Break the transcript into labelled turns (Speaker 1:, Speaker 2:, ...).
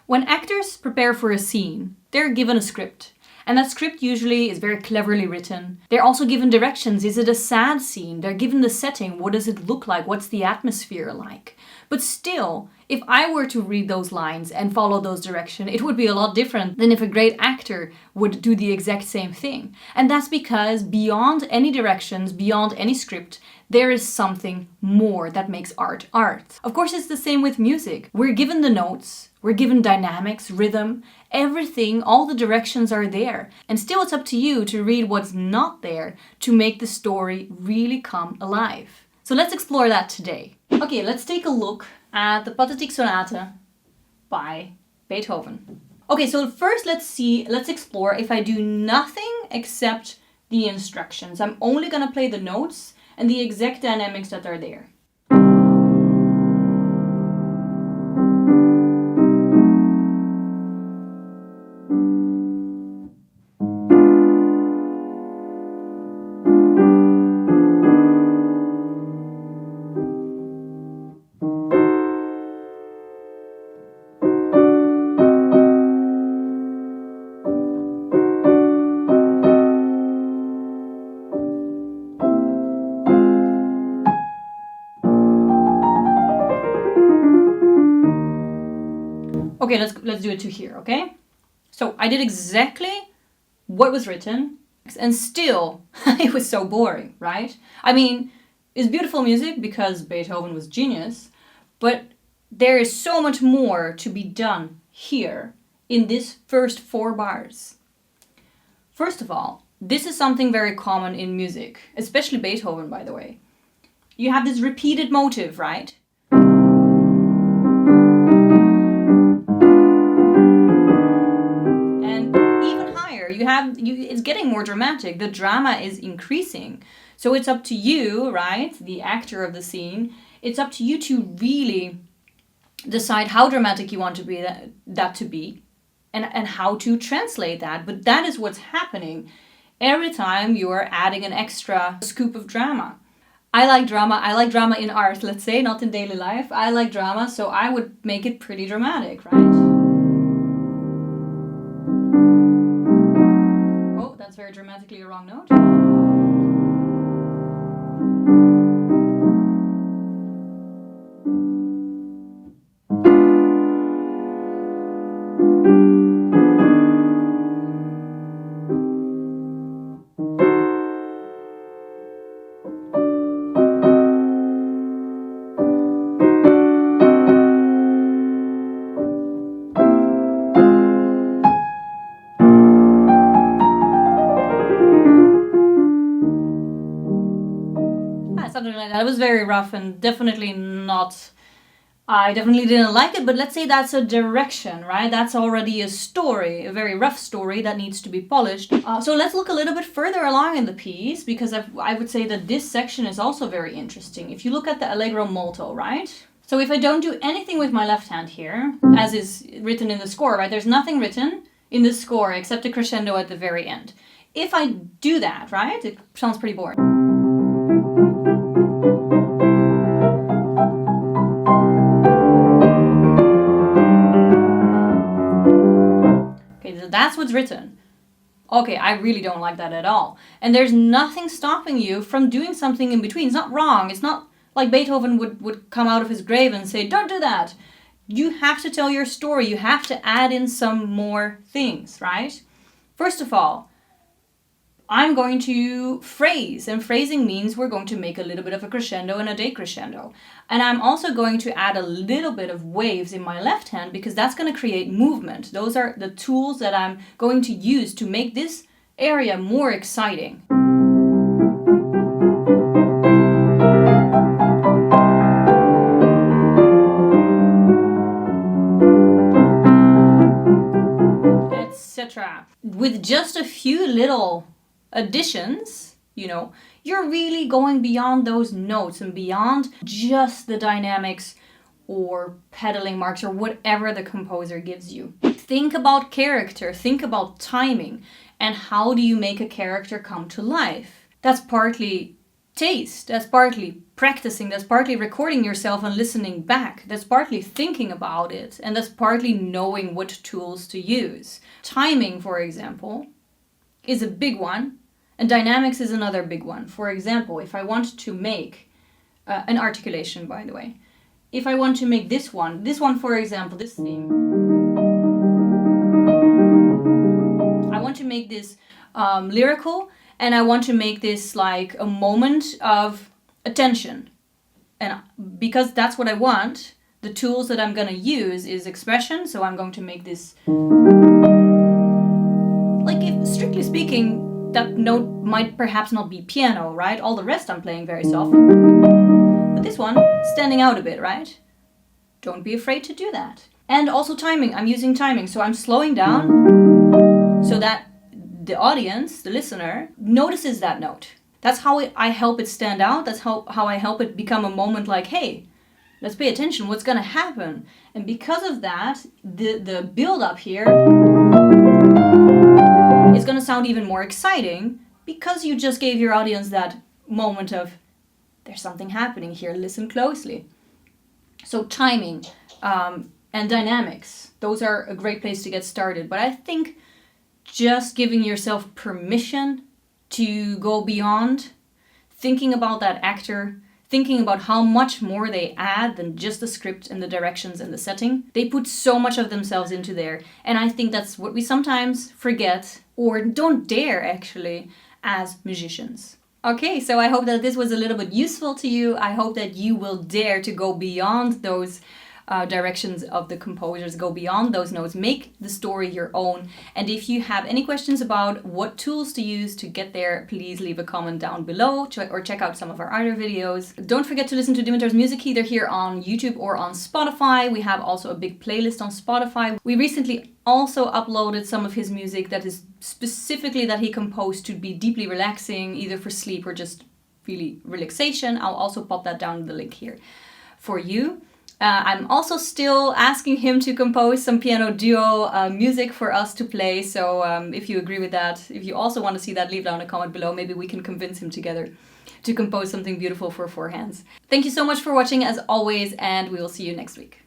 Speaker 1: When actors prepare for a scene, they're given a script. And that script usually is very cleverly written. They're also given directions. Is it a sad scene? They're given the setting. What does it look like? What's the atmosphere like? But still, if I were to read those lines and follow those directions, it would be a lot different than if a great actor would do the exact same thing. And that's because beyond any directions, beyond any script, there is something more that makes art art. Of course, it's the same with music. We're given the notes, we're given dynamics, rhythm, everything, all the directions are there. And still it's up to you to read what's not there to make the story really come alive. So let's explore that today. Okay, let's take a look at the Pathetic Sonata by Beethoven. Okay, so first let's explore if I do nothing except the instructions. I'm only gonna play the notes and the exact dynamics that are there. Okay, let's do it to here, okay? So I did exactly what was written, and still it was so boring, right? I mean, it's beautiful music because Beethoven was genius, but there is so much more to be done here in this first 4 bars. First of all, this is something very common in music, especially Beethoven, by the way. You have this repeated motive, right? It's getting more dramatic. The drama is increasing. So it's up to you, right, the actor of the scene, it's up to you to really decide how dramatic you want to be that to be and how to translate that. But that is what's happening every time you are adding an extra scoop of drama. I like drama in art, let's say, not in daily life. I like drama, so I would make it pretty dramatic, right? That's very dramatically a wrong note. Something like that. It was very rough and definitely not, I definitely didn't like it, but let's say that's a direction, right? That's already a story, a very rough story that needs to be polished. So let's look a little bit further along in the piece, because I would say that this section is also very interesting. If you look at the Allegro molto, right? So if I don't do anything with my left hand here, as is written in the score, right? There's nothing written in the score except a crescendo at the very end. If I do that, right? It sounds pretty boring. That's what's written. Okay, I really don't like that at all. And there's nothing stopping you from doing something in between. It's not wrong. It's not like Beethoven would come out of his grave and say, don't do that. You have to tell your story. You have to add in some more things, right? First of all, I'm going to phrase, and phrasing means we're going to make a little bit of a crescendo and a decrescendo. And I'm also going to add a little bit of waves in my left hand because that's going to create movement. Those are the tools that I'm going to use to make this area more exciting. Etc. With just a few little additions, you're really going beyond those notes and beyond just the dynamics or pedaling marks or whatever the composer gives you. Think about character, think about timing, and how do you make a character come to life? That's partly taste, that's partly practicing, that's partly recording yourself and listening back, that's partly thinking about it, and that's partly knowing what tools to use. Timing, for example, is a big one, and dynamics is another big one. For example, if I want to make an articulation, by the way, if I want to make this one, for example, this theme, I want to make this lyrical, and I want to make this like a moment of attention. And because that's what I want, the tools that I'm going to use is expression. So I'm going to make this, like, if strictly speaking, that note might perhaps not be piano, right? All the rest I'm playing very soft. But this one, standing out a bit, right? Don't be afraid to do that. And also timing, I'm using timing. So I'm slowing down so that the audience, the listener, notices that note. That's how I help it stand out. That's how I help it become a moment like, hey, let's pay attention, what's going to happen? And because of that, the build-up here is going to sound even more exciting because you just gave your audience that moment of, there's something happening here, listen closely. So timing and dynamics, those are a great place to get started. But I think just giving yourself permission to go beyond, thinking about that actor, thinking about how much more they add than just the script and the directions and the setting. They put so much of themselves into there. And I think that's what we sometimes forget or don't dare actually as musicians. Okay, so I hope that this was a little bit useful to you. I hope that you will dare to go beyond those directions of the composers, go beyond those notes, make the story your own. And if you have any questions about what tools to use to get there, please leave a comment down below or check out some of our other videos. Don't forget to listen to Dimitar's music either here on YouTube or on Spotify. We have also a big playlist on Spotify. We recently also uploaded some of his music that is specifically that he composed to be deeply relaxing, either for sleep or just really relaxation. I'll also pop that down in the link here for you. I'm also still asking him to compose some piano duo music for us to play. So if you agree with that, if you also want to see that, leave down a comment below. Maybe we can convince him together to compose something beautiful for four hands. Thank you so much for watching as always, and we will see you next week.